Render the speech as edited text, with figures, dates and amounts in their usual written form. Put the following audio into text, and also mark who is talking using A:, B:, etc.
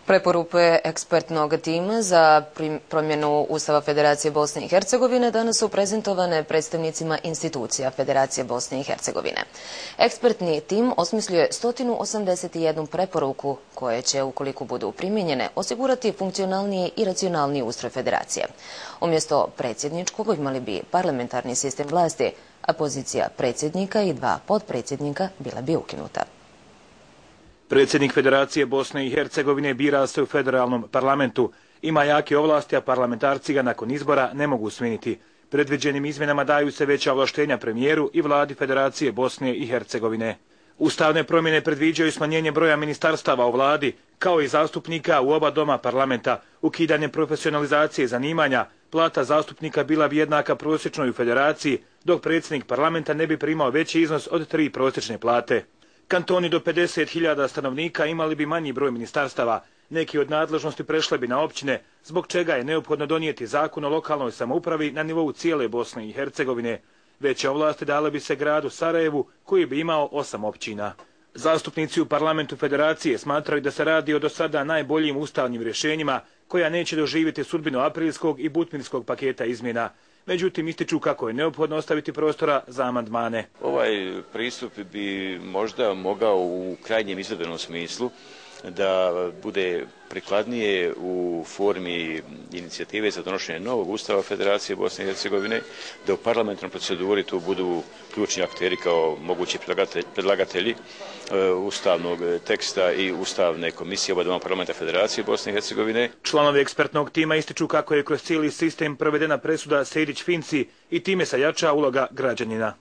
A: Preporuke ekspertnog tima za promjenu Ustava Federacije Bosne i Hercegovine danas su prezentovane predstavnicima institucija Federacije Bosne i Hercegovine. Ekspertni tim osmislio je 181 preporuku koje će, ukoliko budu primijenjene, osigurati funkcionalniji i racionalniji ustroj Federacije. Umjesto predsjedničkog imali bi parlamentarni sistem vlasti, a pozicija predsjednika i 2 potpredsjednika bila bi ukinuta.
B: Predsjednik Federacije Bosne i Hercegovine bira se u federalnom parlamentu, ima jake ovlasti, a parlamentarci ga nakon izbora ne mogu smijeniti. Predviđenim izmjenama daju se veća ovlaštenja premijeru i vladi Federacije Bosne i Hercegovine. Ustavne promjene predviđaju smanjenje broja ministarstava u vladi, kao i zastupnika u oba doma parlamenta, ukidanje profesionalizacije zanimanja, plata zastupnika bila bi jednaka prosječnoj u Federaciji, dok predsjednik parlamenta ne bi primao veći iznos od 3 prosječne plate. Kantoni do 50.000 stanovnika imali bi manji broj ministarstava, neki od nadležnosti prešle bi na općine, zbog čega je neophodno donijeti zakon o lokalnoj samoupravi na nivou cijele Bosne i Hercegovine. Veće ovlasti dale bi se gradu Sarajevu, koji bi imao 8 općina. Zastupnici u parlamentu Federacije smatraju da se radi o do sada najboljim ustavnim rješenjima, koja neće doživjeti sudbinu aprilskog i butmirskog paketa izmjena. Međutim, ističu kako je neophodno ostaviti prostora za amandmane.
C: Ovaj pristup bi možda mogao u krajnjem izvedbenom smislu da bude prikladnije u formi inicijative za donošenje novog Ustava Federacije Bosne i Hercegovine, da u parlamentarnoj proceduri tu budu ključni akteri kao mogući predlagatelji ustavnog teksta i ustavne komisije oba doma parlamenta Federacije Bosne i Hercegovine.
B: Članovi ekspertnog tima ističu kako je kroz cijeli sistem provedena presuda Sejdić-Finci i time se jača uloga građanina.